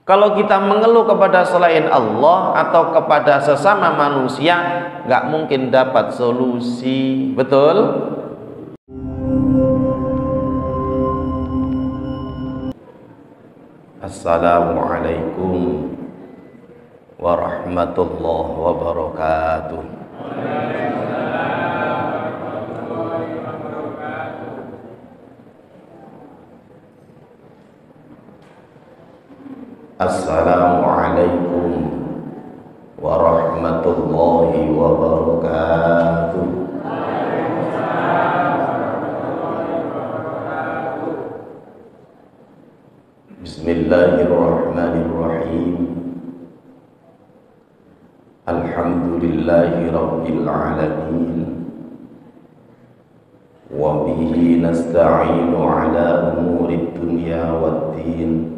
Kalau kita mengeluh kepada selain Allah atau kepada sesama manusia, nggak mungkin dapat solusi. Betul? Assalamualaikum warahmatullahi wabarakatuh. Assalamualaikum warahmatullahi wabarakatuh. Bismillahirrahmanirrahim. Alhamdulillahi rabbil alamin. Wa bihi nasta'inu ala umuri dunya waddin.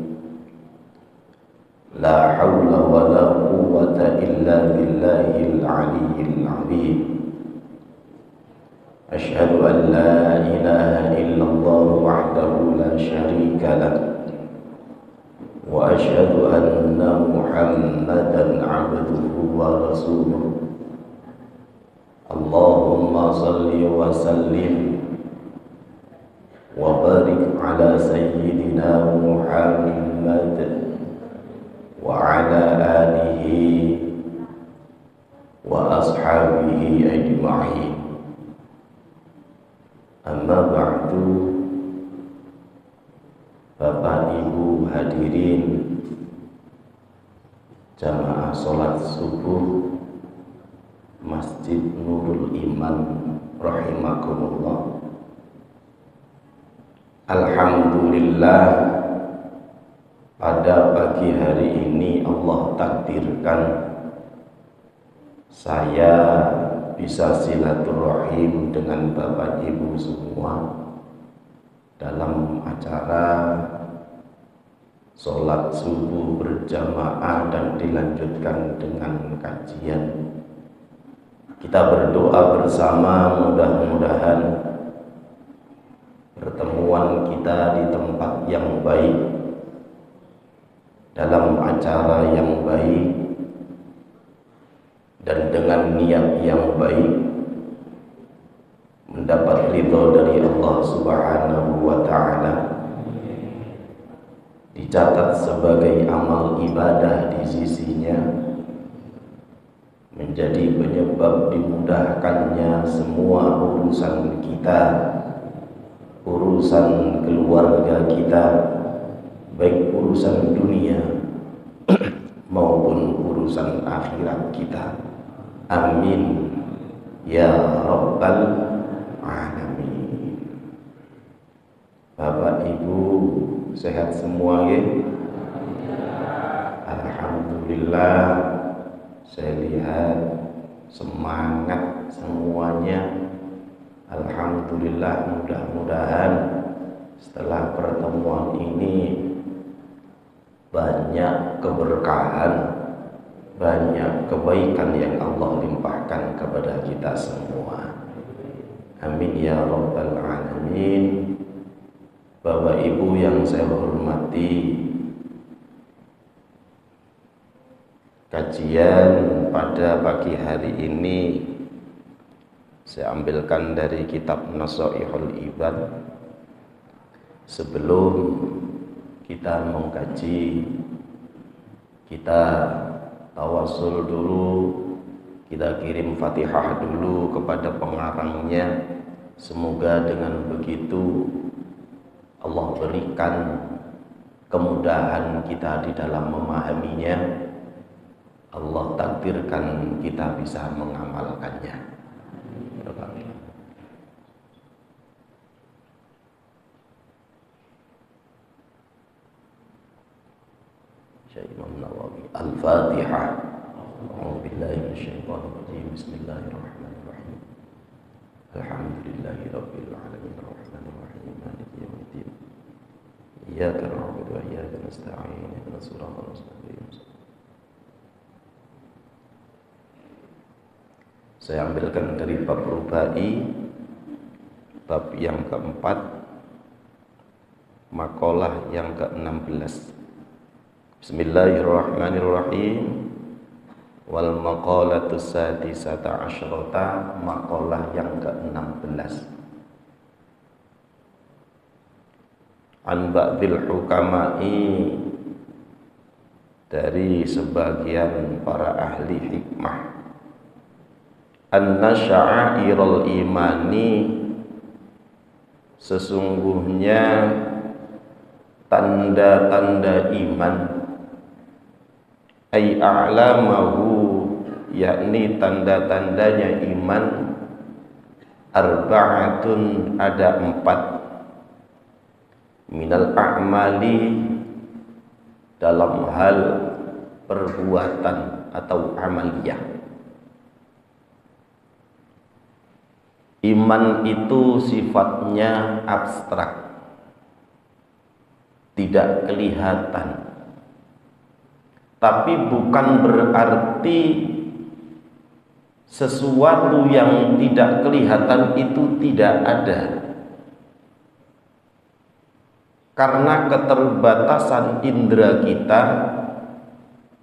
La hawla wa la quwwata illa billahil aliyyil azim. Asyhadu an la ilaha illallah wahdahu la syarika lah. Wa asyhadu anna Muhammadan 'abduhu wa rasuluh. Allahumma shalli wa sallim wa barik ala sayyidina Muhammad wa ala alihi wa ashabihi ajma'in. Amma ba'du. Bapak Ibu hadirin jamaah sholat subuh Masjid Nurul Iman rahimakumullah. Alhamdulillah, pada pagi hari ini Allah takdirkan saya bisa silaturahim dengan Bapak Ibu semua dalam acara sholat subuh berjamaah dan dilanjutkan dengan kajian. Kita berdoa bersama, mudah-mudahan pertemuan kita di tempat yang baik, dalam acara yang baik, dan dengan niat yang baik, mendapat ridho dari Allah Subhanahu wa ta'ala, dicatat sebagai amal ibadah di sisinya, menjadi penyebab dimudahkannya semua urusan kita, urusan keluarga kita, baik urusan dunia maupun urusan akhirat kita. Amin ya rabbal alamin. Bapak Ibu sehat semua ya? Alhamdulillah, saya lihat semangat semuanya. Alhamdulillah, mudah-mudahan setelah pertemuan ini banyak keberkahan, banyak kebaikan yang Allah limpahkan kepada kita semua. Amin ya rabbal alamin. Bapak Ibu yang saya hormati, kajian pada pagi hari ini saya ambilkan dari kitab Nasaihul Ibad. Sebelum kita mengkaji, kita tawasul dulu, kita kirim Fatihah dulu kepada pengarangnya. Semoga dengan begitu Allah berikan kemudahan kita di dalam memahaminya. Allah takdirkan kita bisa mengamalkannya. Syekh Imam Nawawi. Al-Fatihah. A'udzu billahi minasyaitonir rajim. Bismillahirrahmanirrahim. Alhamdulillahirabbil alamin arrahmanir rahim maliki yaumiddin. Iyyaka na'budu wa iyyaka nasta'in. Ihdinas siratal mustaqim. Saya ambilkan dari bab rubai, bab yang keempat, makalah yang ke-16. Bismillahirrahmanirrahim. Wal maqalatu sadisata asyrata, maqalah yang ke-16. An ba'dil hukama'i, dari sebagian para ahli hikmah, anna sya'airul imani, sesungguhnya tanda-tanda iman, ay a'lamahu, yakni tanda-tandanya iman, arba'atun, ada 4, minal a'mali, dalam hal perbuatan atau amaliyah. Iman itu sifatnya abstrak, tidak kelihatan, tapi bukan berarti sesuatu yang tidak kelihatan itu tidak ada. Karena keterbatasan indera kita,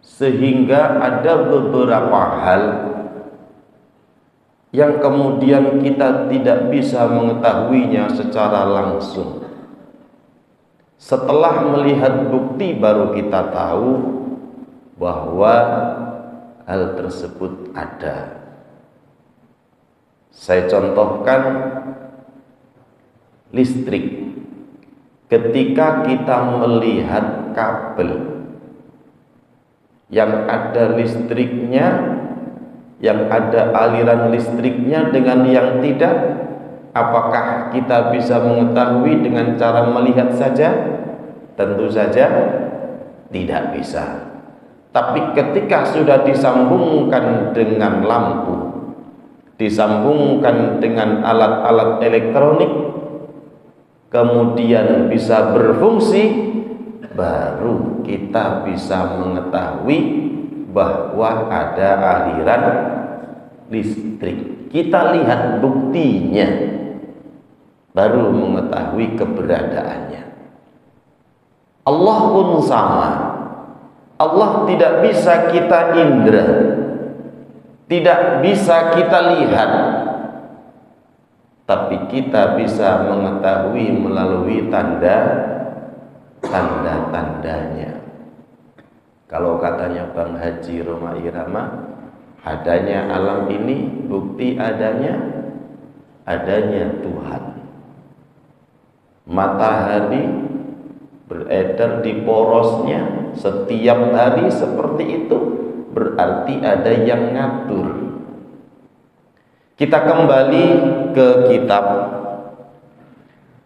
sehingga ada beberapa hal yang kemudian kita tidak bisa mengetahuinya secara langsung. Setelah melihat bukti baru kita tahu bahwa hal tersebut ada. Saya contohkan listrik. Ketika kita melihat kabel yang ada listriknya, yang ada aliran listriknya dengan yang tidak, apakah kita bisa mengetahui dengan cara melihat saja? Tentu saja tidak bisa. Tapi ketika sudah disambungkan dengan lampu, disambungkan dengan alat-alat elektronik, kemudian bisa berfungsi, baru kita bisa mengetahui bahwa ada aliran listrik. Kita lihat buktinya, baru mengetahui keberadaannya. Allah pun sama. Allah tidak bisa kita indra, tidak bisa kita lihat, tapi kita bisa mengetahui melalui tanda-tandanya. Kalau katanya Bang Haji Roma Irama, adanya alam ini bukti adanya Tuhan. Matahari beredar di porosnya setiap hari seperti itu, berarti ada yang ngatur. Kita kembali ke kitab.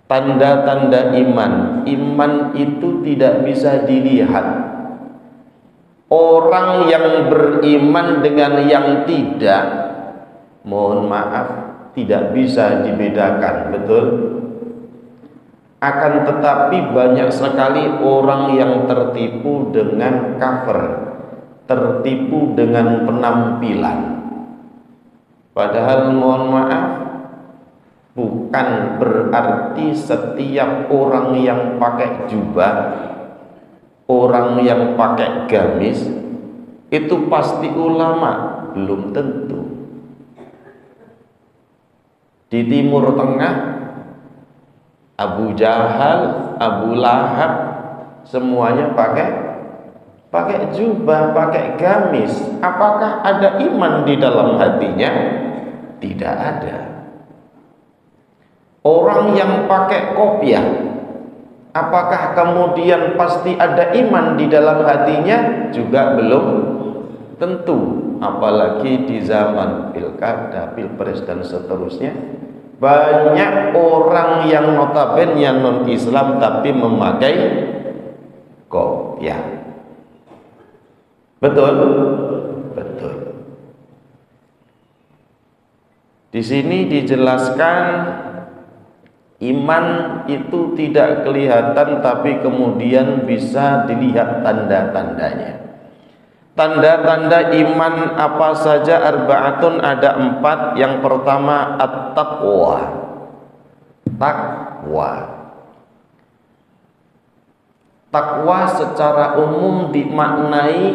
Tanda-tanda iman. Iman itu tidak bisa dilihat. Orang yang beriman dengan yang tidak, mohon maaf, tidak bisa dibedakan, betul? Akan tetapi banyak sekali orang yang tertipu dengan cover, tertipu dengan penampilan. Padahal mohon maaf, bukan berarti setiap orang yang pakai jubah, orang yang pakai gamis itu pasti ulama, belum tentu. Di Timur Tengah, Abu Jahal, Abu Lahab, semuanya pakai jubah, pakai gamis. Apakah ada iman di dalam hatinya? Tidak ada. Orang yang pakai kopiah, apakah kemudian pasti ada iman di dalam hatinya? Juga belum tentu. Apalagi di zaman pilkada, pilpres dan seterusnya, banyak orang yang notabene non-Islam tapi memakai kopiah. Betul? Betul. Di sini dijelaskan iman itu tidak kelihatan tapi kemudian bisa dilihat tanda-tandanya. Tanda-tanda iman apa saja? Arba'atun, ada 4. Yang pertama at-taqwa. Takwa. Takwa secara umum dimaknai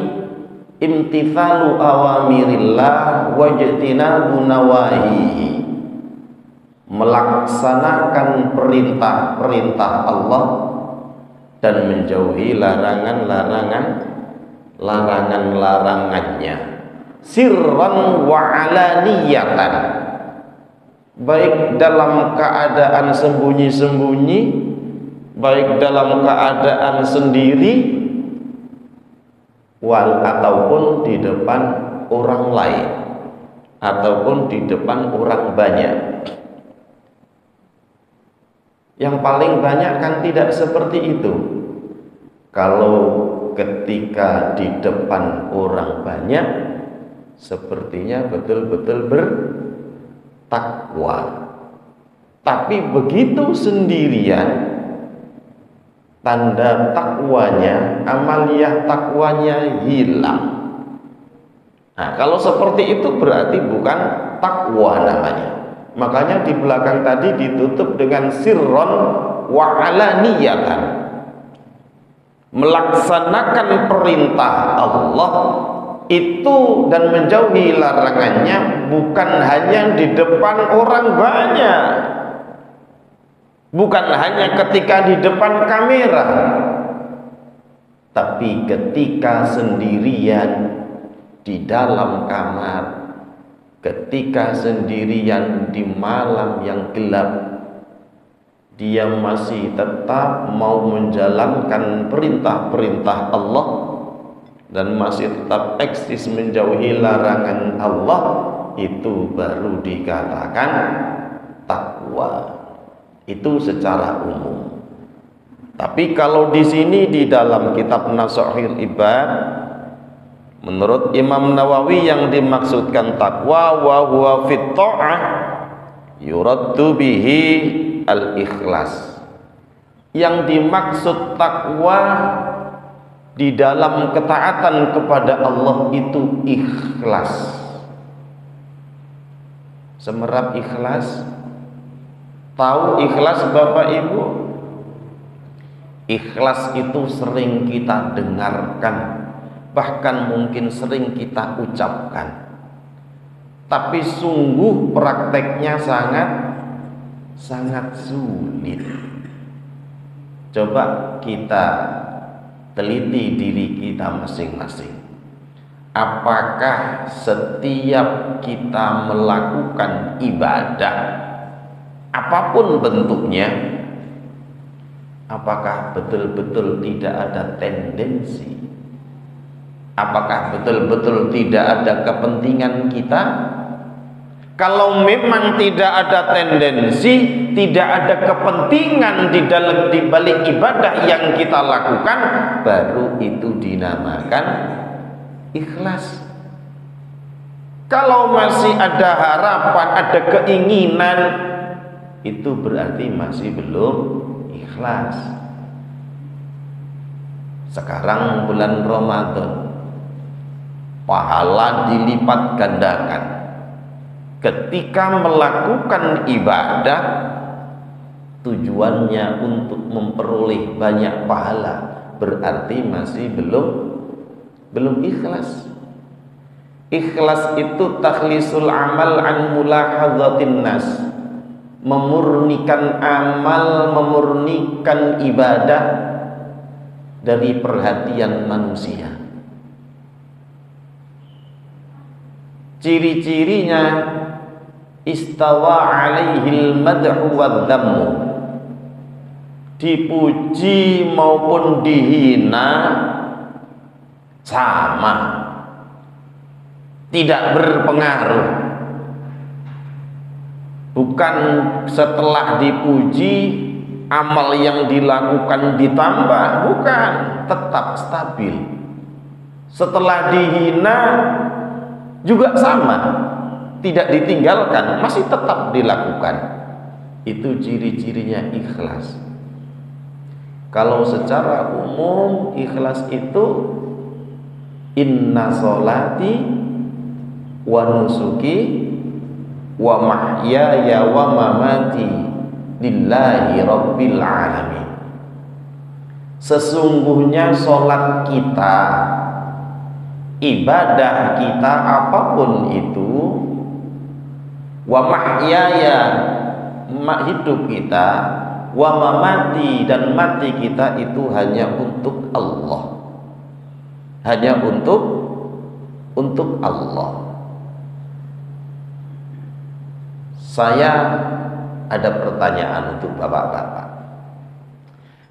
imtithalu awamirillah wajtinabu nawahihi, melaksanakan perintah-perintah Allah dan menjauhi larangannya, sirran wa alaniyatan, baik dalam keadaan sembunyi-sembunyi, baik dalam keadaan sendiri, ataupun di depan orang lain, ataupun di depan orang banyak. Yang paling banyak kan tidak seperti itu. Kalau ketika di depan orang banyak, sepertinya betul-betul bertakwa. Tapi begitu sendirian, tanda takwanya, amaliyah takwanya hilang. Nah, kalau seperti itu berarti bukan takwa namanya. Makanya di belakang tadi ditutup dengan sirron wa alaniyatan, melaksanakan perintah Allah itu dan menjauhi larangannya bukan hanya di depan orang banyak, bukan hanya ketika di depan kamera, tapi ketika sendirian di dalam kamar, ketika sendirian di malam yang gelap, dia masih tetap mau menjalankan perintah-perintah Allah dan masih tetap eksis menjauhi larangan Allah. Itu baru dikatakan takwa. Itu secara umum. Tapi kalau di sini di dalam kitab Nasuhul Ibad, menurut Imam Nawawi yang dimaksudkan takwa wa huwa fit ta'ah yuraddu bihi al-ikhlas. Yang dimaksud takwa di dalam ketaatan kepada Allah itu ikhlas. Semerap ikhlas. Tahu ikhlas Bapak Ibu? Ikhlas itu sering kita dengarkan, bahkan mungkin sering kita ucapkan, tapi sungguh prakteknya sangat sulit. Coba kita teliti diri kita masing-masing. Apakah setiap kita melakukan ibadah apapun bentuknya, apakah betul-betul tidak ada tendensi? Apakah betul-betul tidak ada kepentingan kita? Kalau memang tidak ada tendensi, tidak ada kepentingan di balik ibadah yang kita lakukan, baru itu dinamakan ikhlas. Kalau masih ada harapan, ada keinginan, itu berarti masih belum ikhlas. Sekarang bulan Ramadan, pahala dilipat gandakan. Ketika melakukan ibadah, tujuannya untuk memperoleh banyak pahala, berarti masih belum ikhlas. Ikhlas itu takhlisul amal an mulahadzatin nas, memurnikan amal, memurnikan ibadah dari perhatian manusia. Ciri-cirinya istawa alaihil madhu wadh-dhammu, dipuji maupun dihina sama, tidak berpengaruh. Bukan setelah dipuji amal yang dilakukan ditambah, bukan, tetap stabil. Setelah dihina juga sama, tidak ditinggalkan, masih tetap dilakukan. Itu ciri-cirinya ikhlas. Kalau secara umum ikhlas itu inna sholati wa nusuki wa mahyaya wa mamati lillahi rabbil alamin. Sesungguhnya sholat kita, ibadah kita apapun itu, wa mahyaya, hidup kita, wa mamati, dan mati kita itu hanya untuk Allah, hanya untuk Allah. Saya ada pertanyaan untuk bapak-bapak.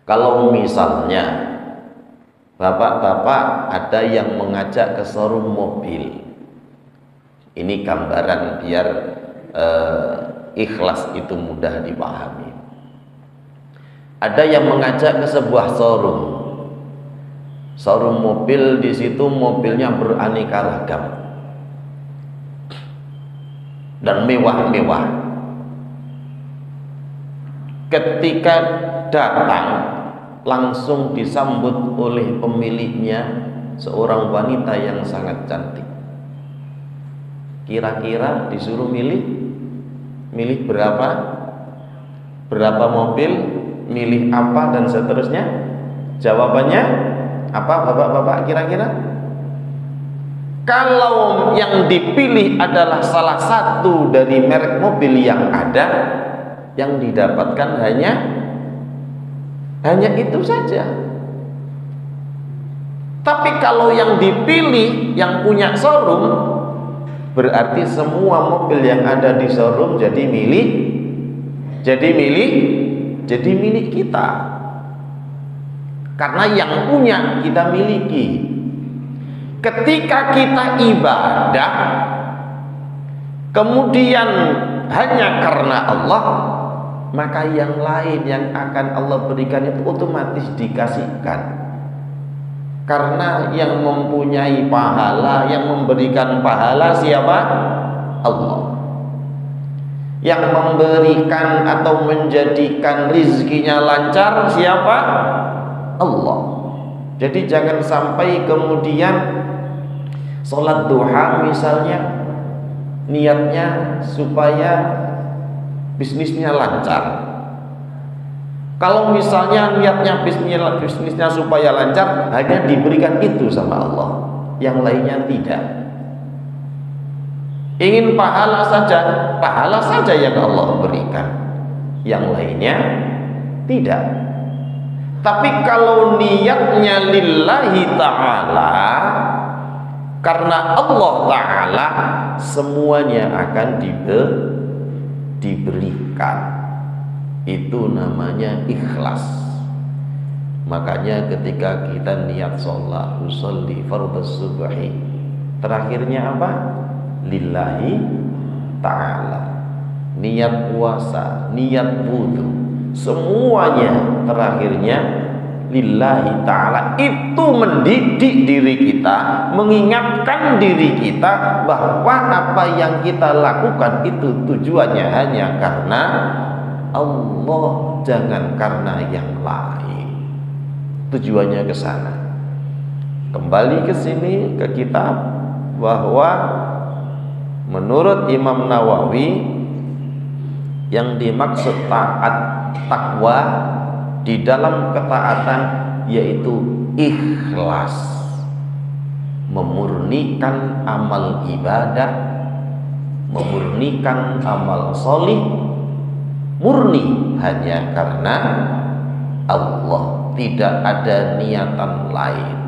Kalau misalnya bapak-bapak ada yang mengajak ke showroom mobil, ini gambaran biar ikhlas itu mudah dipahami. Ada yang mengajak ke sebuah showroom mobil, di situ mobilnya beraneka ragam dan mewah-mewah. Ketika datang, langsung disambut oleh pemiliknya, seorang wanita yang sangat cantik. Kira-kira disuruh milih berapa mobil, milih apa, dan seterusnya. Jawabannya apa bapak-bapak kira-kira? Kalau yang dipilih adalah salah satu dari merek mobil yang ada, yang didapatkan hanya itu saja. Tapi kalau yang dipilih yang punya showroom, berarti semua mobil yang ada di showroom jadi milik kita. Karena yang punya kita miliki. Ketika kita ibadah, kemudian hanya karena Allah, maka yang lain yang akan Allah berikan itu otomatis dikasihkan. Karena yang mempunyai pahala, yang memberikan pahala siapa? Allah. Yang memberikan atau menjadikan rizkinya lancar siapa? Allah. Jadi jangan sampai kemudian sholat duha misalnya niatnya supaya bisnisnya lancar. Kalau misalnya niatnya bisnisnya supaya lancar, hanya diberikan itu sama Allah, yang lainnya tidak. Ingin pahala saja yang Allah berikan, yang lainnya tidak. Tapi kalau niatnya lillahi ta'ala, karena Allah ta'ala, semuanya akan diberikan. Itu namanya ikhlas. Makanya ketika kita niat sholat, usolli fardhu subhi, terakhirnya apa? Lillahi ta'ala. Niat puasa, niat wudu, semuanya terakhirnya lillahi ta'ala. Itu mendidik diri kita, mengingatkan diri kita bahwa apa yang kita lakukan itu tujuannya hanya karena Allah, jangan karena yang lain. Tujuannya ke sana. Kembali ke sini ke kitab, bahwa menurut Imam Nawawi yang dimaksud taat, takwa di dalam ketaatan yaitu ikhlas, memurnikan amal ibadah, memurnikan amal solih, murni hanya karena Allah, tidak ada niatan lain.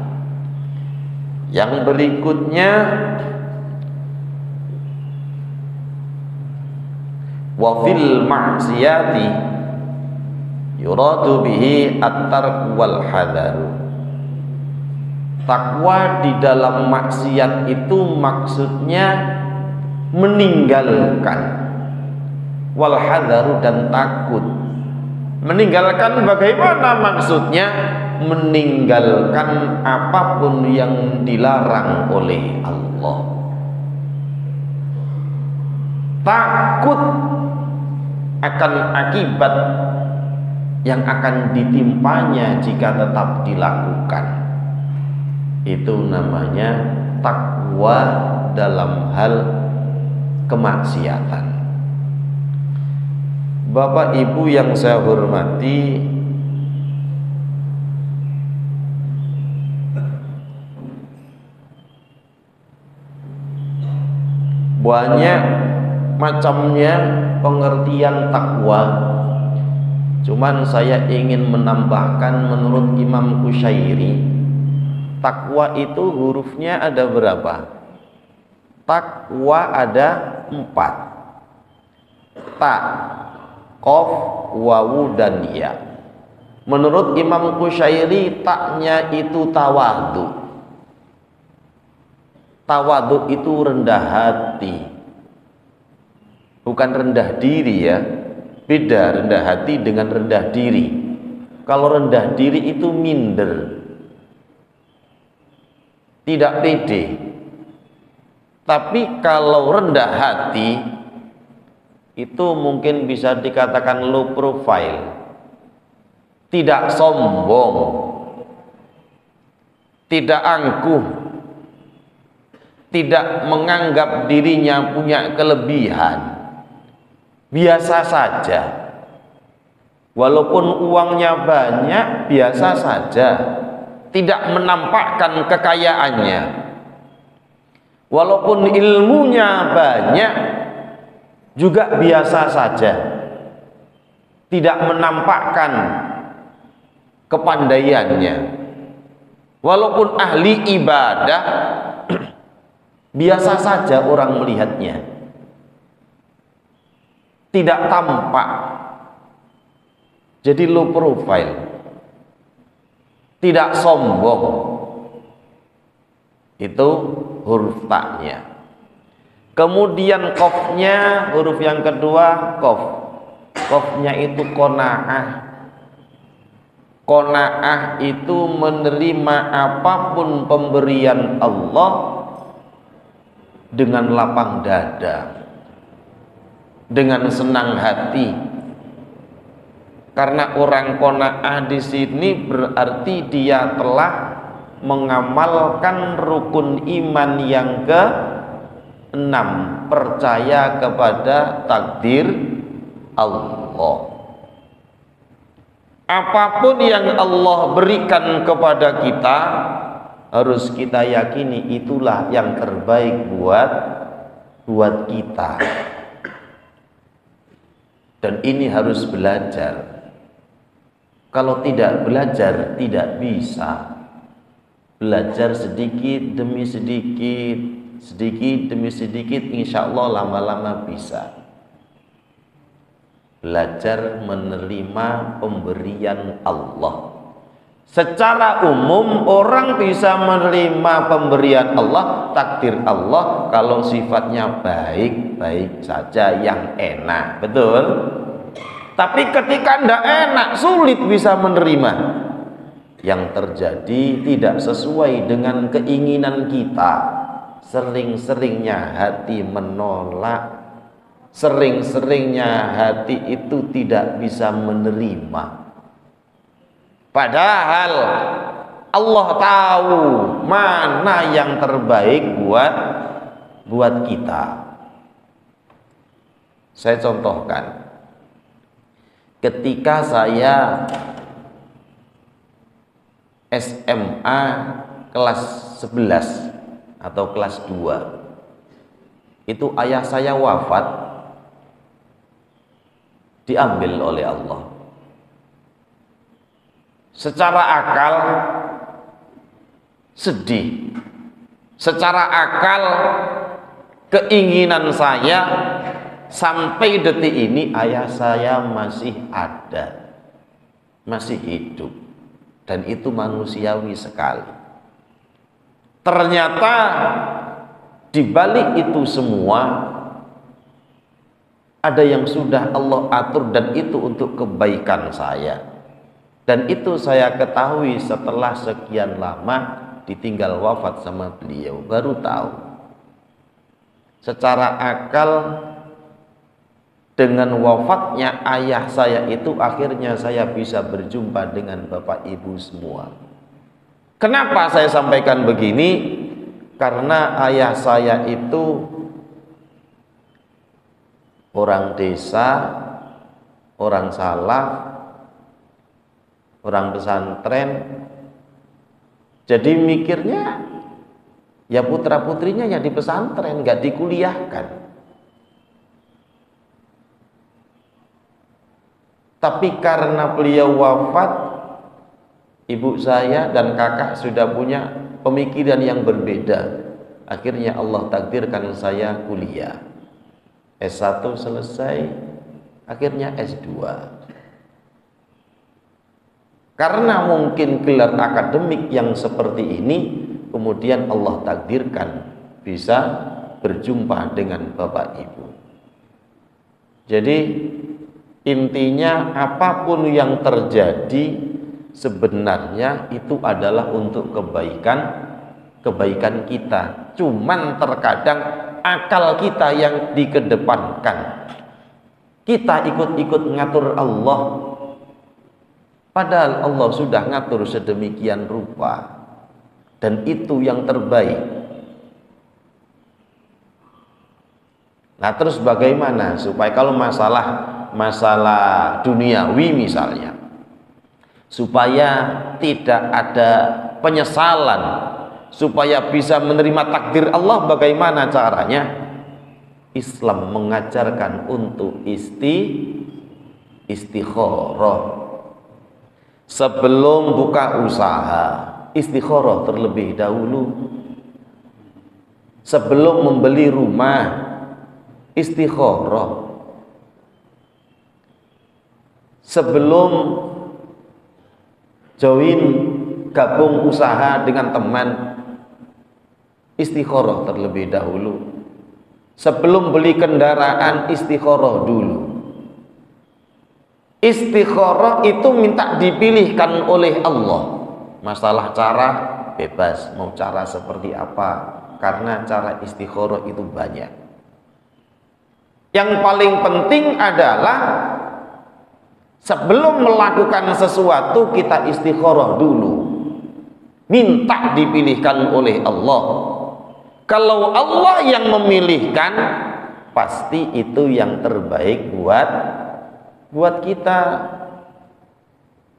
Yang berikutnya, wa fil ma'siyati yuradu bihi at-tark wal hadar. Takwa di dalam maksiat itu maksudnya meninggalkan, wal hadaru, dan takut. Meninggalkan bagaimana maksudnya? Meninggalkan apapun yang dilarang oleh Allah. Takut akan akibat yang akan ditimpanya jika tetap dilakukan. Itu namanya takwa dalam hal kemaksiatan. Bapak Ibu yang saya hormati, Banyak macamnya pengertian takwa. Cuman saya ingin menambahkan menurut Imam Qushairi, takwa itu hurufnya ada berapa? Takwa ada 4. Ta, qaf, wawu, dan ya. Menurut Imam Qushairi, taknya itu tawadu. Tawadu itu rendah hati, bukan rendah diri ya. Beda rendah hati dengan rendah diri. Kalau rendah diri itu minder, tidak pede. Tapi kalau rendah hati itu mungkin bisa dikatakan low profile, tidak sombong, tidak angkuh, tidak menganggap dirinya punya kelebihan, biasa saja. Walaupun uangnya banyak, biasa saja, tidak menampakkan kekayaannya. Walaupun ilmunya banyak, juga biasa saja, tidak menampakkan kepandaiannya. Walaupun ahli ibadah, biasa saja orang melihatnya, tidak tampak. Jadi low profile, tidak sombong. Itu huruf taknya. Kemudian qafnya, huruf yang kedua qaf. Qafnya itu qanaah. Qanaah itu menerima apapun pemberian Allah dengan lapang dada, dengan senang hati. Karena orang qanaah di sini berarti dia telah mengamalkan rukun iman yang ke-6, percaya kepada takdir Allah. Apapun yang Allah berikan kepada kita, harus kita yakini itulah yang terbaik buat kita. Dan ini harus belajar. Kalau tidak belajar, tidak bisa. Belajar sedikit demi sedikit, sedikit demi sedikit, insya Allah lama-lama bisa. Belajar menerima pemberian Allah. Secara umum orang bisa menerima pemberian Allah, takdir Allah, kalau sifatnya baik-baik saja, yang enak. Betul? Tapi ketika tidak enak, sulit bisa menerima. Yang terjadi tidak sesuai dengan keinginan kita. Sering-seringnya hati menolak, sering-seringnya hati itu tidak bisa menerima. Padahal Allah tahu mana yang terbaik buat kita. Saya contohkan. Ketika saya SMA kelas 11 atau kelas 2, itu ayah saya wafat, diambil oleh Allah. Secara akal sedih, secara akal keinginan saya sampai detik ini ayah saya masih ada, masih hidup, dan itu manusiawi sekali. Ternyata di balik itu semua ada yang sudah Allah atur, dan itu untuk kebaikan saya. Dan itu saya ketahui setelah sekian lama ditinggal wafat sama beliau, baru tahu. Secara akal, dengan wafatnya ayah saya itu akhirnya saya bisa berjumpa dengan bapak ibu semua. Kenapa saya sampaikan begini? Karena ayah saya itu orang desa, orang salaf, orang pesantren. Jadi mikirnya Ya putra putrinya yang di pesantren, nggak dikuliahkan. Tapi karena beliau wafat, ibu saya dan kakak sudah punya pemikiran yang berbeda. Akhirnya Allah takdirkan saya kuliah. S1 selesai, akhirnya S2. Karena mungkin gelar akademik yang seperti ini, kemudian Allah takdirkan bisa berjumpa dengan Bapak Ibu. Jadi intinya apapun yang terjadi sebenarnya itu adalah untuk kebaikan kita. Cuman terkadang akal kita yang dikedepankan. Kita ikut-ikut ngatur Allah, padahal Allah sudah ngatur sedemikian rupa, dan itu yang terbaik. Nah, terus bagaimana supaya kalau masalah duniawi misalnya, supaya tidak ada penyesalan, supaya bisa menerima takdir Allah, bagaimana caranya? Islam mengajarkan untuk istikharah. Sebelum buka usaha, istikharah terlebih dahulu. Sebelum membeli rumah, istikharah. Sebelum join gabung usaha dengan teman, istikharah terlebih dahulu. Sebelum beli kendaraan, istikharah dulu. Istikharah itu minta dipilihkan oleh Allah. Masalah cara bebas, mau cara seperti apa, karena cara istikharah itu banyak. Yang paling penting adalah sebelum melakukan sesuatu kita istikharah dulu, minta dipilihkan oleh Allah. Kalau Allah yang memilihkan, pasti itu yang terbaik buat kita.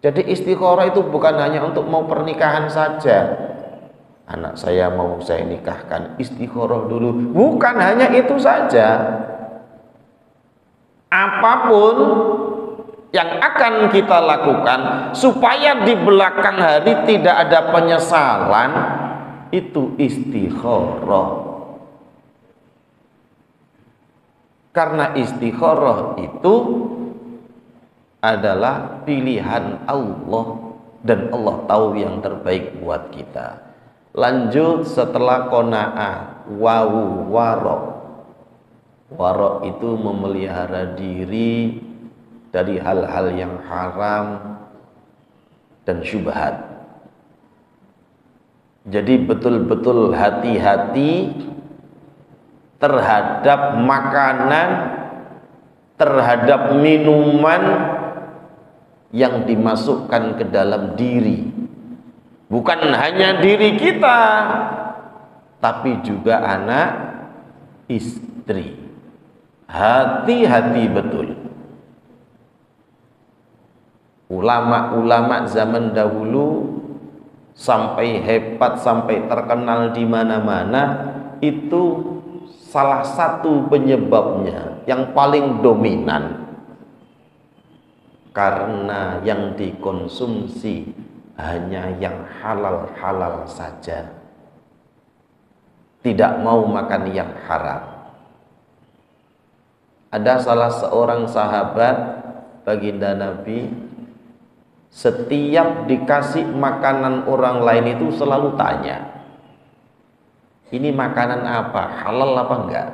Jadi istikharah itu bukan hanya untuk mau pernikahan saja. Anak saya mau saya nikahkan, istikharah dulu. Bukan hanya itu saja. Apapun yang akan kita lakukan supaya di belakang hari tidak ada penyesalan, itu istikharah. Karena istikharah itu adalah pilihan Allah, dan Allah tahu yang terbaik buat kita. Lanjut setelah qanaah, wawu warok. Warok itu memelihara diri dari hal-hal yang haram dan syubhat. Jadi betul-betul hati-hati terhadap makanan, terhadap minuman yang dimasukkan ke dalam diri. Bukan hanya diri kita, tapi juga anak, istri. Hati-hati betul. Ulama-ulama zaman dahulu sampai hebat, sampai terkenal di mana-mana, itu salah satu penyebabnya yang paling dominan karena yang dikonsumsi hanya yang halal-halal saja, tidak mau makan yang haram. Ada salah seorang sahabat baginda Nabi, setiap dikasih makanan orang lain itu selalu tanya, ini makanan apa? Halal apa enggak?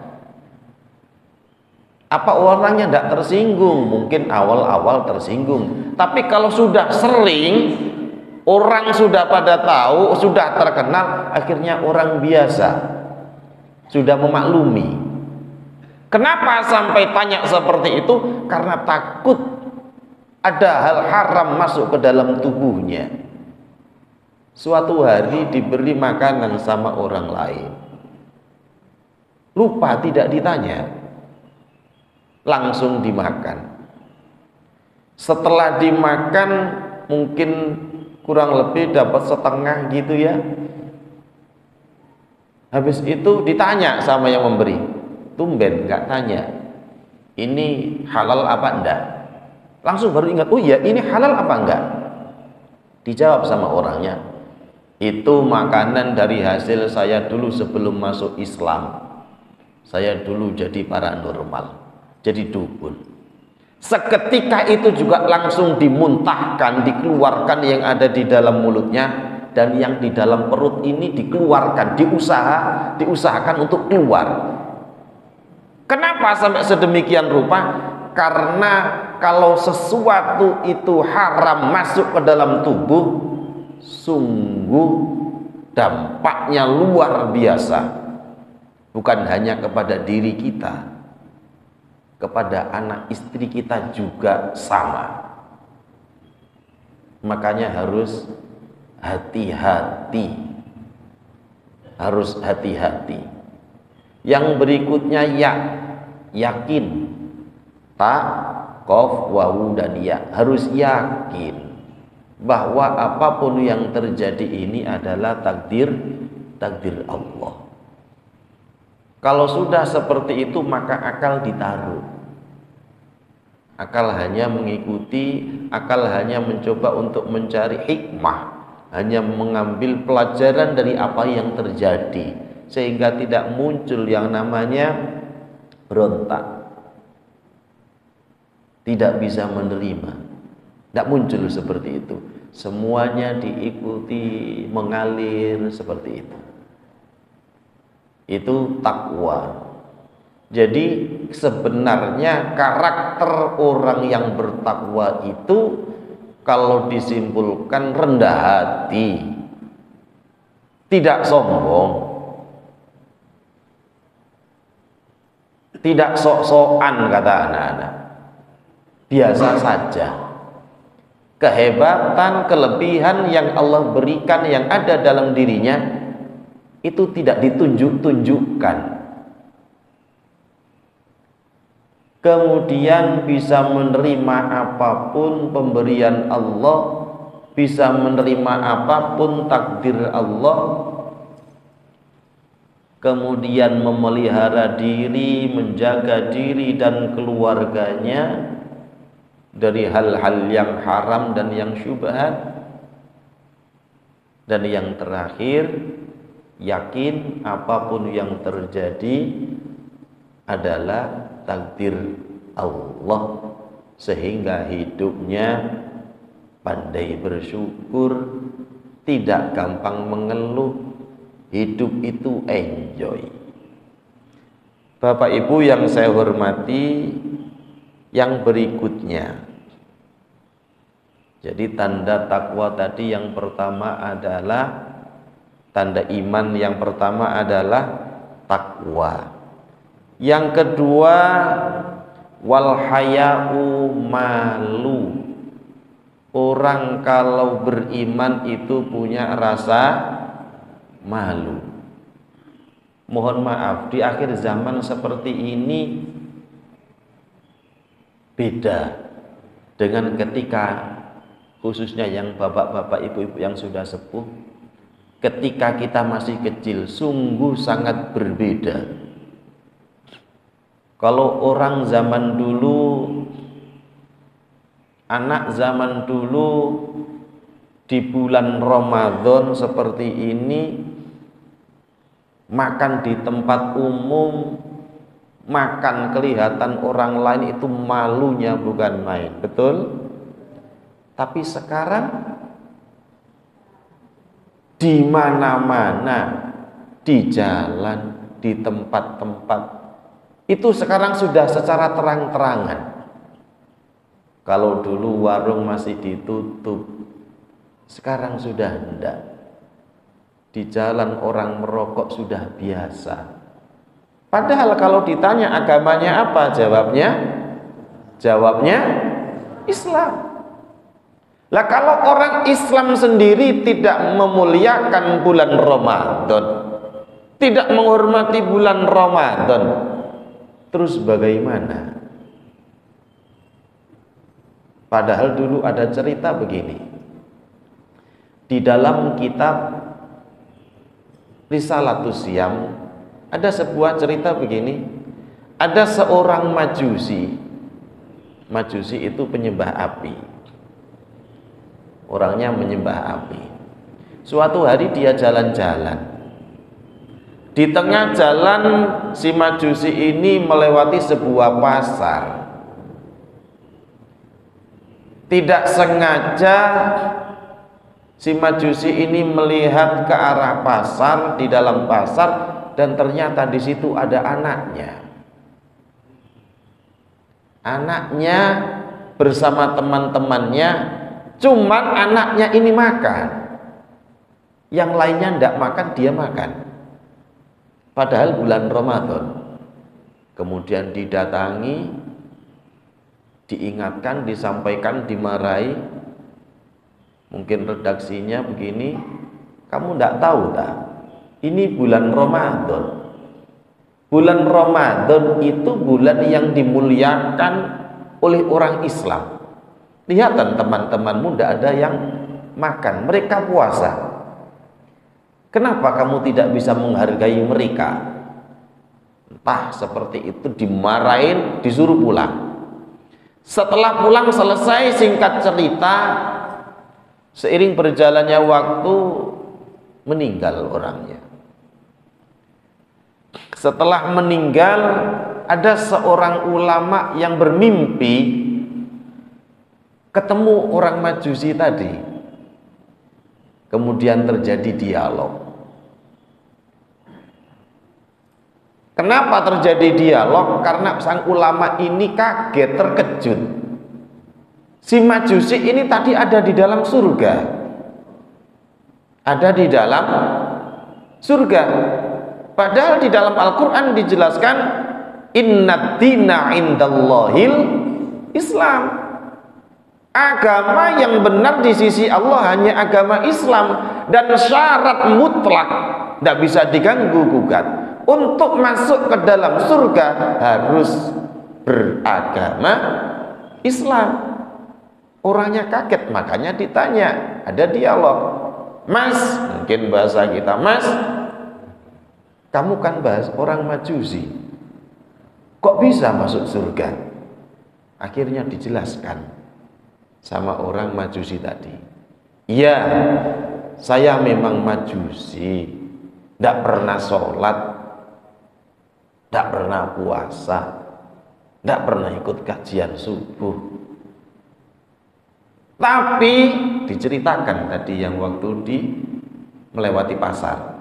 Apa orangnya enggak tersinggung? Mungkin awal-awal tersinggung. Tapi kalau sudah sering, orang sudah pada tahu, sudah terkenal, akhirnya orang biasa sudah memaklumi. Kenapa sampai tanya seperti itu? Karena takut ada hal haram masuk ke dalam tubuhnya. Suatu hari diberi makanan sama orang lain, lupa tidak ditanya, langsung dimakan. Setelah dimakan mungkin kurang lebih dapat setengah gitu ya, Habis itu ditanya sama yang memberi, tumben nggak tanya, ini halal apa enggak? Langsung baru ingat, oh iya ini halal apa enggak? Dijawab sama orangnya, itu makanan dari hasil saya dulu sebelum masuk Islam. Saya dulu jadi paranormal, jadi dukun. Seketika itu juga langsung dimuntahkan, dikeluarkan yang ada di dalam mulutnya, dan yang di dalam perut ini dikeluarkan, diusahakan untuk keluar. Kenapa sampai sedemikian rupa? Karena kalau sesuatu itu haram masuk ke dalam tubuh, sungguh dampaknya luar biasa. Bukan hanya kepada diri kita, kepada anak istri kita juga sama. Makanya harus hati-hati, harus hati-hati. Yang berikutnya yakin, ta, kof, wawu dan ya, harus yakin bahwa apapun yang terjadi ini adalah takdir Allah. Kalau sudah seperti itu maka akal ditaruh. Akal hanya mengikuti, akal hanya mencoba untuk mencari hikmah, hanya mengambil pelajaran dari apa yang terjadi, sehingga tidak muncul yang namanya berontak, tidak bisa menerima, tidak muncul seperti itu. Semuanya diikuti, mengalir seperti itu. Itu takwa. Jadi sebenarnya karakter orang yang bertakwa itu kalau disimpulkan rendah hati, tidak sombong, tidak sok-sokan kata anak-anak, biasa saja. Kehebatan, kelebihan yang Allah berikan yang ada dalam dirinya itu tidak ditunjukkan. Kemudian bisa menerima apapun pemberian Allah, bisa menerima apapun takdir Allah, kemudian memelihara diri, menjaga diri dan keluarganya dari hal-hal yang haram dan yang syubhat. Dan yang terakhir, yakin apapun yang terjadi adalah takdir Allah, sehingga hidupnya pandai bersyukur, tidak gampang mengeluh, hidup itu enjoy. Bapak Ibu yang saya hormati, yang berikutnya, jadi tanda takwa tadi yang pertama adalah, tanda iman yang pertama adalah takwa. Yang kedua, wal haya'u, malu. Orang kalau beriman itu punya rasa malu. Mohon maaf, di akhir zaman seperti ini beda dengan ketika, khususnya yang bapak-bapak, ibu-ibu yang sudah sepuh, ketika kita masih kecil, sungguh sangat berbeda. Kalau orang zaman dulu, anak zaman dulu, di bulan Ramadan seperti ini, makan di tempat umum, makan kelihatan orang lain itu malunya bukan main, betul? Tapi sekarang di mana-mana, di jalan, di tempat-tempat, itu sekarang sudah secara terang-terangan. Kalau dulu warung masih ditutup, sekarang sudah enggak. Di jalan orang merokok sudah biasa. Padahal kalau ditanya agamanya apa, jawabnya Islam. Lah kalau orang Islam sendiri tidak memuliakan bulan Ramadan, tidak menghormati bulan Ramadan, terus bagaimana? Padahal dulu ada cerita begini. Di dalam kitab Risalatus Siyam, ada sebuah cerita begini. Ada seorang Majusi. Majusi itu penyembah api. Orangnya menyembah api. Suatu hari dia jalan-jalan. Di tengah jalan si Majusi ini melewati sebuah pasar. Tidak sengaja si Majusi ini melihat ke arah pasar, di dalam pasar, dan ternyata di situ ada anaknya. Anaknya bersama teman-temannya, cuman anaknya ini makan. Yang lainnya tidak makan, dia makan. Padahal bulan Ramadan. Kemudian didatangi, diingatkan, disampaikan, dimarahi. Mungkin redaksinya begini, kamu tidak tahu tak? Ini bulan Ramadan. Bulan Ramadan itu bulan yang dimuliakan oleh orang Islam. Lihat teman-temanmu tidak ada yang makan, mereka puasa. Kenapa kamu tidak bisa menghargai mereka? Entah seperti itu, dimarahin, disuruh pulang. Setelah pulang selesai, singkat cerita, seiring berjalannya waktu meninggal orangnya. Setelah meninggal, ada seorang ulama yang bermimpi ketemu orang Majusi tadi. Kemudian terjadi dialog. Kenapa terjadi dialog? Karena sang ulama ini kaget, terkejut. Si Majusi ini tadi ada di dalam surga. Ada di dalam surga. Padahal di dalam Al-Quran dijelaskan innad dina indallahil Islam. Agama yang benar di sisi Allah hanya agama Islam, dan syarat mutlak tidak bisa diganggu gugat untuk masuk ke dalam surga harus beragama Islam. Orangnya kaget, makanya ditanya, ada dialog. Mas, mungkin bahasa kita, Mas, kamu kan bahas orang Majusi, kok bisa masuk surga? Akhirnya dijelaskan sama orang Majusi tadi. Iya, saya memang Majusi, tidak pernah sholat, tidak pernah puasa, tidak pernah ikut kajian subuh. Tapi diceritakan tadi yang waktu melewati pasar.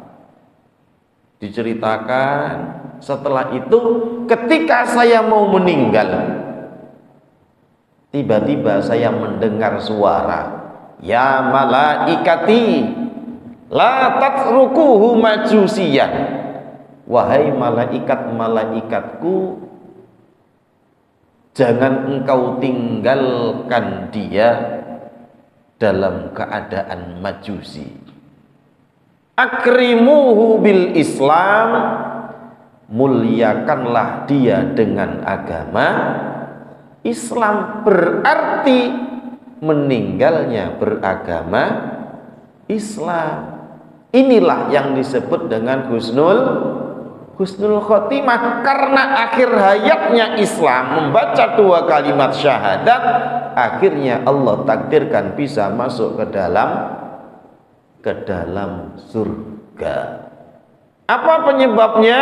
Diceritakan setelah itu ketika saya mau meninggal, tiba-tiba saya mendengar suara, ya malaikati la tatrukuhu majusiyan, wahai malaikat-malaikatku, jangan engkau tinggalkan dia dalam keadaan Majusi. Akrimuhu bil Islam, muliakanlah dia dengan agama Islam, berarti meninggalnya beragama Islam. Inilah yang disebut dengan husnul khotimah, karena akhir hayatnya Islam membaca 2 kalimat syahadat, akhirnya Allah takdirkan bisa masuk ke dalam surga. Apa penyebabnya?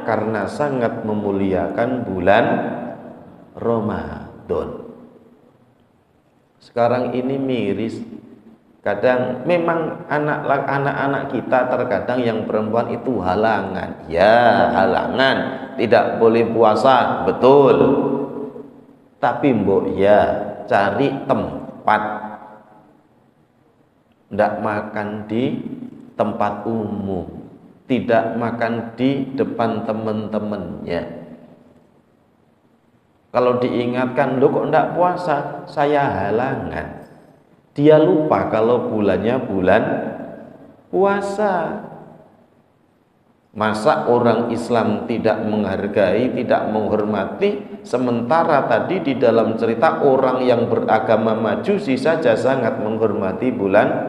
Karena sangat memuliakan bulan Ramadan. Sekarang ini miris. Kadang memang anak-anak kita terkadang yang perempuan itu halangan. Ya, halangan. Tidak boleh puasa, betul. Tapi mbok ya, cari tempat. Tidak makan di tempat umum, tidak makan di depan teman-temannya. Kalau diingatkan, lo kok tidak puasa? Saya halangan. Dia lupa kalau bulannya bulan puasa. Masa orang Islam tidak menghargai, tidak menghormati, sementara tadi di dalam cerita orang yang beragama Majusi saja sangat menghormati bulan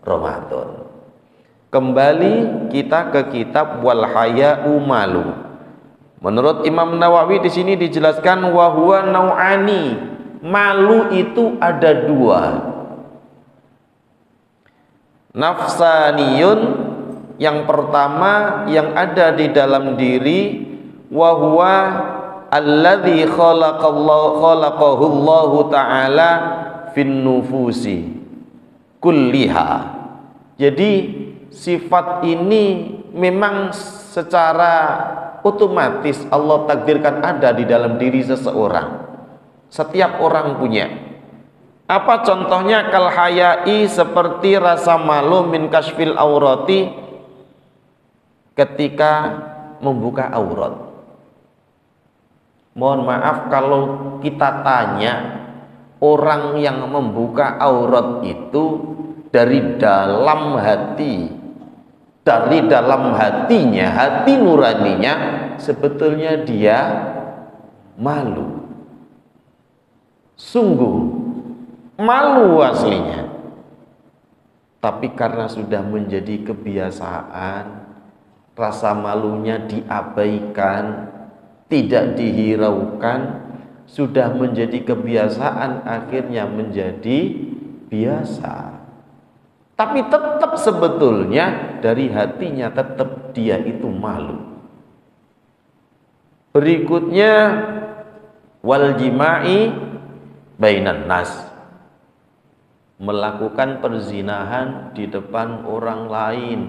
Ramadan. Kembali kita ke kitab Wal Haya'u Malu. Menurut Imam Nawawi di sini dijelaskan wa huwa nau'ani. Malu itu ada dua. Nafsaniyun, yang pertama yang ada di dalam diri, wa huwa alladzi khalaqahu Allah taala fin nufusi kulliha. Jadi sifat ini memang secara otomatis Allah takdirkan ada di dalam diri seseorang. Setiap orang punya. Apa contohnya? Kal haya'i, seperti rasa malu, min kasfil aurati, ketika membuka aurat. Mohon maaf kalau kita tanya, orang yang membuka aurat itu dari dalam hati, dari dalam hatinya, hati nuraninya, sebetulnya dia malu, sungguh malu aslinya. Tapi karena sudah menjadi kebiasaan, rasa malunya diabaikan, tidak dihiraukan, sudah menjadi kebiasaan, akhirnya menjadi biasa. Tapi tetap sebetulnya dari hatinya tetap dia itu malu. Berikutnya wal jima'i bainan nas, melakukan perzinahan di depan orang lain,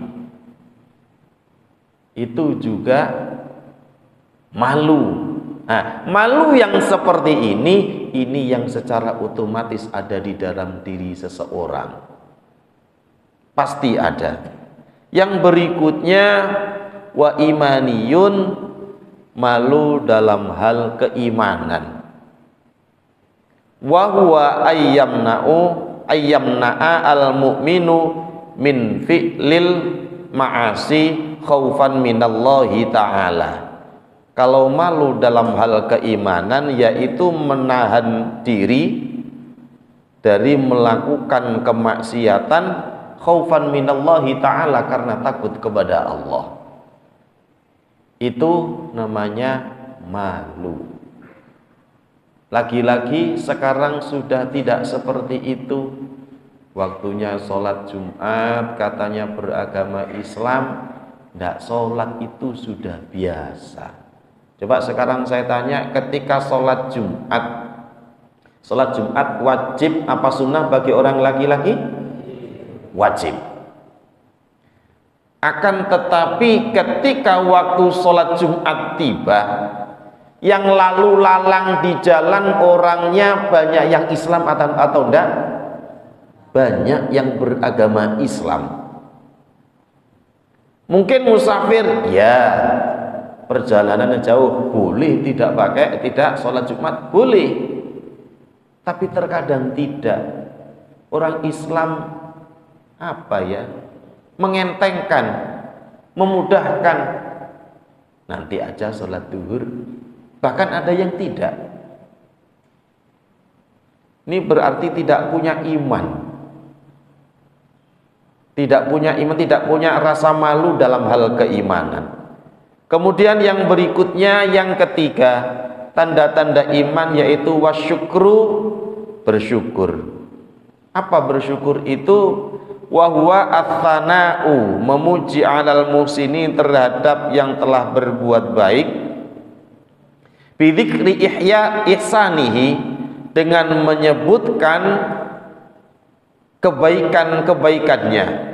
itu juga malu. Nah, malu yang seperti ini yang secara otomatis ada di dalam diri seseorang. Pasti ada. Yang berikutnya wa imaniyun, malu dalam hal keimanan. Wa huwa ayyamna'a al-mu'minu min fi'lil ma'asi khaufan minallahi ta'ala. Kalau malu dalam hal keimanan, yaitu menahan diri dari melakukan kemaksiatan, khaufan minallahi ta'ala, karena takut kepada Allah. Itu namanya malu. Lagi-lagi sekarang sudah tidak seperti itu. Waktunya sholat Jumat, katanya beragama Islam, tidak sholat itu sudah biasa. Coba sekarang saya tanya, ketika sholat Jumat wajib apa sunnah bagi orang laki-laki? Wajib. Akan tetapi ketika waktu sholat Jumat tiba, yang lalu lalang di jalan orangnya banyak yang Islam atau enggak? Banyak yang beragama Islam. Mungkin musafir, ya, perjalanan jauh boleh tidak sholat Jumat, boleh. Tapi terkadang tidak. Orang Islam mengentengkan, memudahkan, nanti aja sholat duhur. Bahkan ada yang tidak. Ini berarti tidak punya iman. Tidak punya iman, tidak punya rasa malu dalam hal keimanan. Kemudian yang berikutnya, yang ketiga, tanda-tanda iman, yaitu wasyukru, bersyukur. Apa bersyukur itu? Wa huwa ats-tsana'u, memuji 'alal muhsinin, terhadap yang telah berbuat baik, bidzikri ihya ihsanihi, dengan menyebutkan kebaikan-kebaikannya.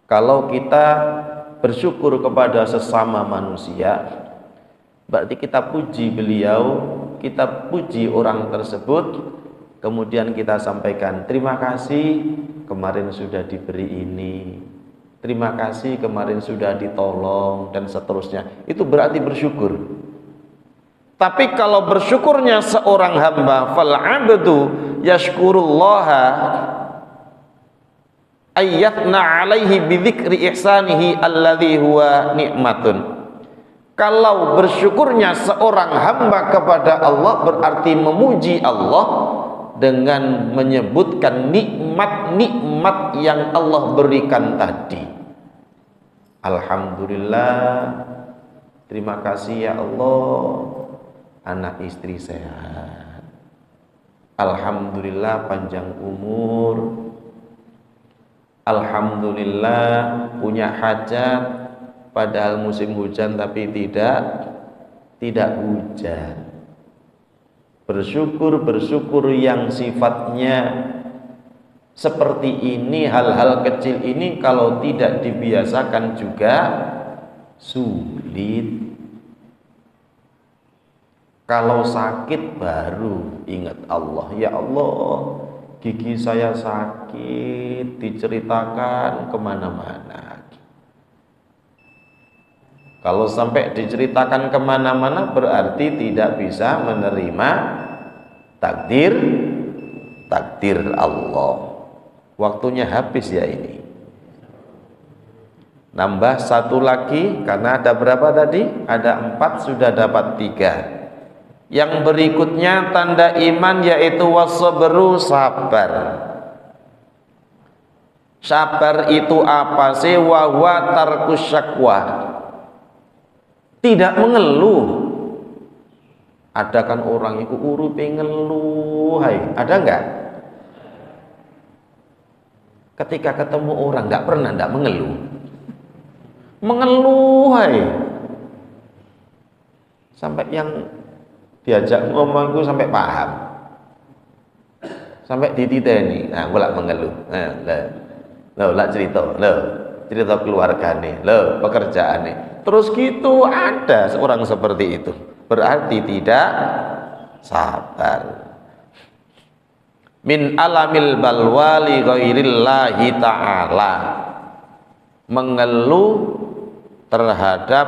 Kalau kita bersyukur kepada sesama manusia, berarti kita puji beliau, kita puji orang tersebut, kemudian kita sampaikan terima kasih kemarin sudah diberi ini, terima kasih kemarin sudah ditolong, dan seterusnya. Itu berarti bersyukur. Tapi kalau bersyukurnya seorang hamba, fal 'abdu yashkurullaha ayyatna 'alaihi bidzikri ihsanihi alladzi huwa nikmatun. Kalau bersyukurnya seorang hamba kepada Allah, berarti memuji Allah dengan menyebutkan nikmat-nikmat yang Allah berikan tadi. Alhamdulillah, terima kasih ya Allah, anak istri sehat. Alhamdulillah panjang umur. Alhamdulillah punya hajat, padahal musim hujan tapi tidak hujan. Bersyukur yang sifatnya seperti ini, hal-hal kecil ini kalau tidak dibiasakan juga sulit. Kalau sakit baru ingat Allah, ya Allah, gigi saya sakit, diceritakan kemana-mana. Kalau sampai diceritakan kemana-mana berarti tidak bisa menerima takdir Allah. Waktunya habis ya ini. Nambah satu lagi karena ada berapa tadi? Ada 4, sudah dapat 3. Yang berikutnya tanda iman yaitu wasabru, sabar. Sabar itu apa sih? Wa huwa tarkus syakwa. Tidak mengeluh. Ada kan orang itu urupe ngeluh, hai. Ada enggak? Ketika ketemu orang enggak pernah enggak mengeluh. Mengeluh, hai. Sampai yang diajak ngomong itu sampai paham. Sampai dititeni. Nah, gua lak mengeluh. Lah cerita keluarga nih, pekerjaan nih. Terus gitu ada seorang seperti itu. Berarti tidak sabar. Min alamil balwa li ghairillahi ta'ala. Mengeluh terhadap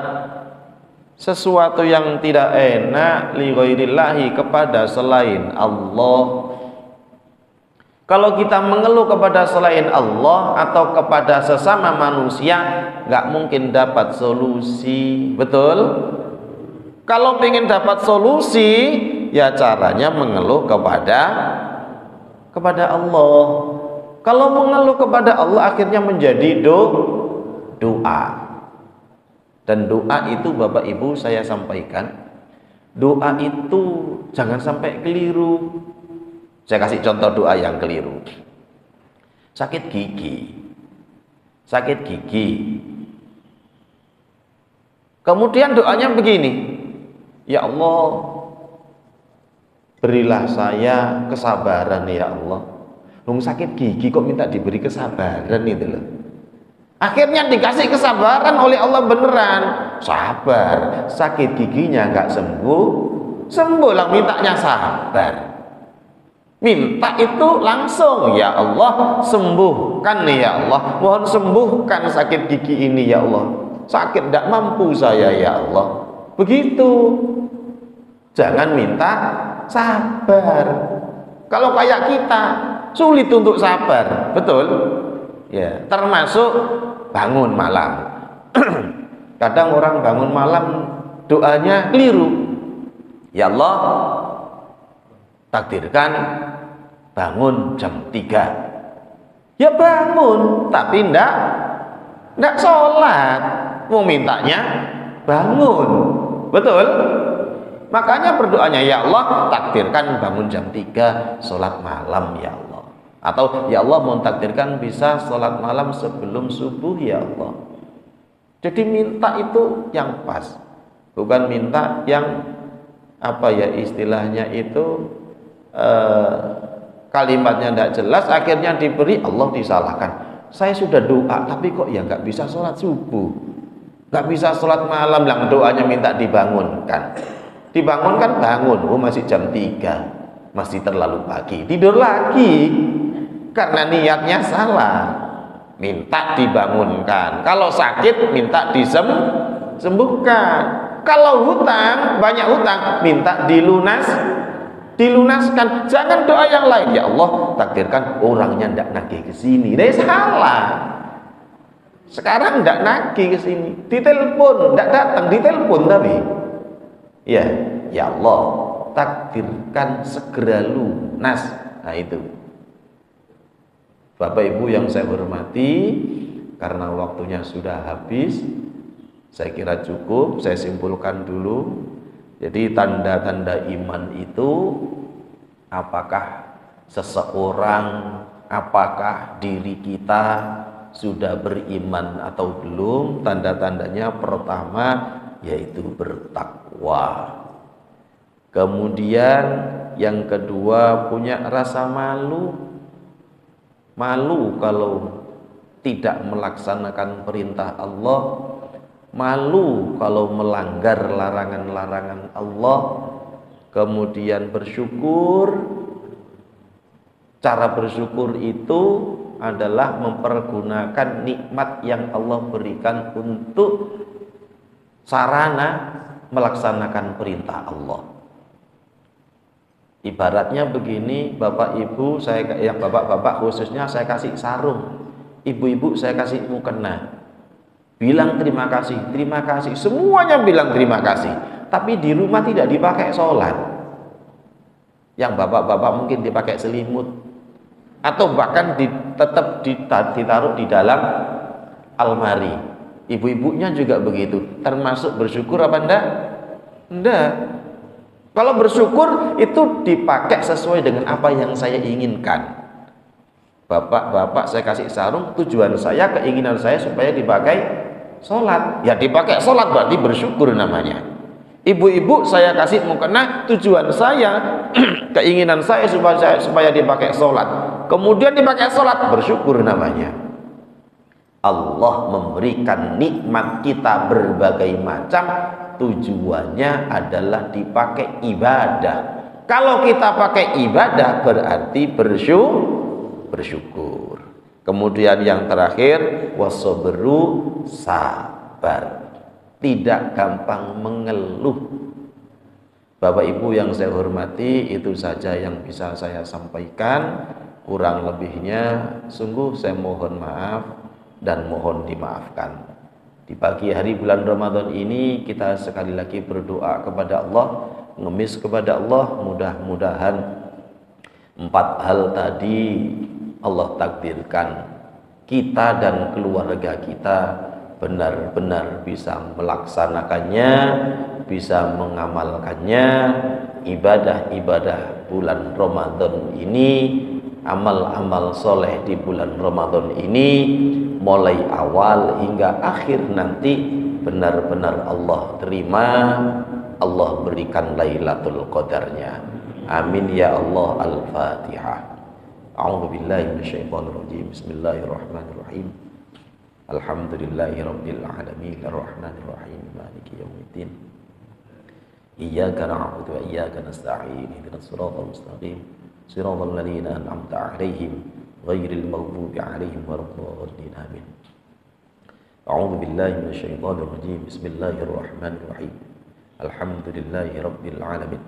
sesuatu yang tidak enak li ghairillahi, kepada selain Allah. Kalau kita mengeluh kepada selain Allah atau kepada sesama manusia, nggak mungkin dapat solusi, betul? Kalau ingin dapat solusi, ya caranya mengeluh kepada Allah. Kalau mengeluh kepada Allah akhirnya menjadi doa. Dan doa itu Bapak Ibu saya sampaikan, doa itu jangan sampai keliru. Saya kasih contoh doa yang keliru. Sakit gigi. Kemudian doanya begini, ya Allah, berilah saya kesabaran ya Allah. Sakit gigi kok minta diberi kesabaran itu loh. Akhirnya dikasih kesabaran oleh Allah beneran. Sabar, sakit giginya nggak sembuh lah, mintanya sabar. Minta itu langsung, ya Allah sembuhkan ya Allah, mohon sembuhkan sakit gigi ini ya Allah, sakit tidak mampu saya ya Allah. Begitu, jangan minta sabar. Kalau kayak kita sulit untuk sabar, betul ya, termasuk bangun malam. Kadang orang bangun malam doanya keliru. Ya Allah, takdirkan bangun jam 3. Ya bangun, tapi ndak sholat. Mau mintanya bangun, betul? Makanya berdoanya, ya Allah takdirkan bangun jam 3 sholat malam ya Allah. Atau ya Allah mau takdirkan bisa sholat malam sebelum subuh ya Allah. Jadi minta itu yang pas, bukan minta yang apa ya istilahnya itu kalimatnya tidak jelas, akhirnya diberi, Allah disalahkan. Saya sudah doa tapi kok ya nggak bisa sholat subuh, nggak bisa sholat malam, lah doanya minta dibangunkan. Dibangunkan bangun, masih jam 3, masih terlalu pagi, tidur lagi karena niatnya salah. Minta dibangunkan, kalau sakit minta disembuhkan, kalau hutang, banyak hutang, minta dilunaskan. Jangan doa yang lain, ya Allah takdirkan orangnya ndak nagih ke sini. Dia salah. Sekarang ndak nagih ke sini, ditelepon ndak datang, ditelepon tapi ya Allah takdirkan segera lunas Nah itu. Bapak Ibu yang saya hormati, karena waktunya sudah habis, saya kira cukup, saya simpulkan dulu. Jadi tanda-tanda iman itu, apakah seseorang, apakah diri kita sudah beriman atau belum? Tanda-tandanya pertama yaitu bertakwa. Kemudian yang kedua punya rasa malu. Malu kalau tidak melaksanakan perintah Allah, malu kalau melanggar larangan-larangan Allah. Kemudian bersyukur. Cara bersyukur itu adalah mempergunakan nikmat yang Allah berikan untuk sarana melaksanakan perintah Allah. Ibaratnya begini, Bapak Ibu, yang bapak-bapak khususnya saya kasih sarung, ibu-ibu saya kasih mukena. Bilang terima kasih, semuanya bilang terima kasih. Tapi di rumah tidak dipakai sholat. Yang bapak-bapak mungkin dipakai selimut, atau bahkan tetap ditaruh di dalam almari. Ibu-ibunya juga begitu. Termasuk bersyukur apa enggak? Enggak. Kalau bersyukur itu dipakai sesuai dengan apa yang saya inginkan. Bapak-bapak saya kasih sarung, tujuan saya, keinginan saya supaya dipakai sholat. Ya dipakai sholat berarti bersyukur namanya. Ibu-ibu saya kasih mukena, tujuan saya, keinginan saya supaya dipakai sholat. Kemudian dipakai sholat, bersyukur namanya. Allah memberikan nikmat kita berbagai macam, tujuannya adalah dipakai ibadah. Kalau kita pakai ibadah berarti bersyukur. Kemudian yang terakhir, wasobru, sabar. Tidak gampang mengeluh. Bapak Ibu yang saya hormati, itu saja yang bisa saya sampaikan. Kurang lebihnya sungguh saya mohon maaf dan mohon dimaafkan. Di pagi hari bulan Ramadan ini kita sekali lagi berdoa kepada Allah, ngemis kepada Allah, mudah-mudahan 4 hal tadi Allah takdirkan kita dan keluarga kita benar-benar bisa melaksanakannya, bisa mengamalkannya. Ibadah-ibadah bulan Ramadan ini, amal-amal soleh di bulan Ramadan ini, mulai awal hingga akhir nanti benar-benar Allah terima, Allah berikan Lailatul Qadarnya. Amin ya Allah. Al-Fatihah. A'udzu billahi minasyaitonir rajim. Bismillahirrahmanirrahim. Alhamdulillahi rabbil alamin, arrahmanir rahim, maliki yaumiddin. Iyyaka na'budu wa iyyaka nasta'in. Ihdinas siratal mustaqim. Siratal ladzina an'amta 'alaihim ghairil maghdubi 'alaihim waladdallin. Amin. A'udzu billahi minasyaitonir rajim. Bismillahirrahmanirrahim. Alhamdulillahi rabbil alamin.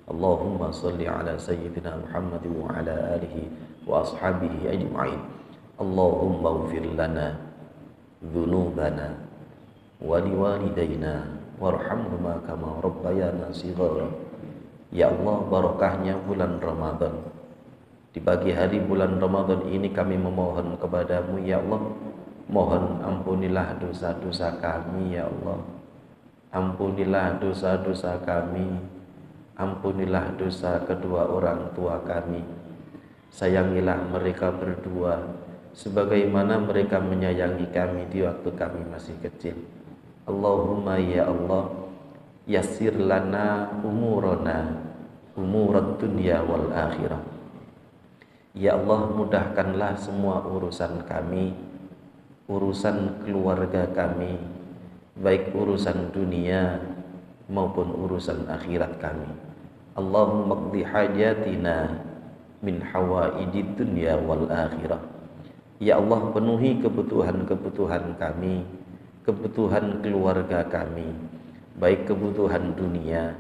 Allahumma shalli ala sayyidina Muhammad wa ala alihi wa ashabihi ajma'in. Allahumma ighfir lana dzunubana wa liwalidayna warhamhuma kama rabbayana shighara. Ya Allah, barokahnya bulan Ramadan. Di pagi hari bulan Ramadan ini kami memohon kepadamu ya Allah, mohon ampunilah dosa-dosa kami ya Allah. Ampunilah dosa-dosa kami, ampunilah dosa kedua orang tua kami. Sayangilah mereka berdua sebagaimana mereka menyayangi kami di waktu kami masih kecil. Allahumma ya Allah, yassir lana umurana, umurad dunya wal akhirah. Ya Allah, mudahkanlah semua urusan kami, urusan keluarga kami, baik urusan dunia maupun urusan akhirat kami. Allahumma qdi hajatina min hawaidid dunya wal akhirah. Ya Allah, penuhi kebutuhan-kebutuhan kami, kebutuhan keluarga kami, baik kebutuhan dunia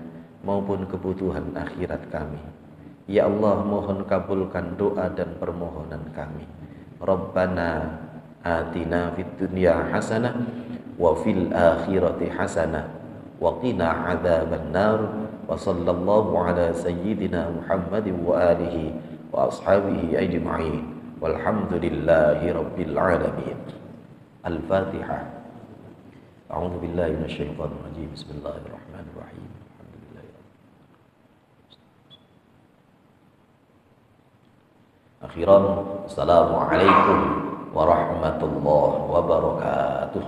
maupun kebutuhan akhirat kami. Ya Allah, mohon kabulkan doa dan permohonan kami. Rabbana atina fid dunya hasanah wa fil akhirati hasanah wa qina adzabannar. Wa sallallahu ala sayyidina Muhammadin wa alihi wa ashabihi ajma'in. Walhamdulillahi rabbil alamin. Al-Fatihah. A'udzu billahi minasyaitonir rajim. Bismillahirrahmanirrahim. Akhiran, assalamualaikum warahmatullahi wabarakatuh.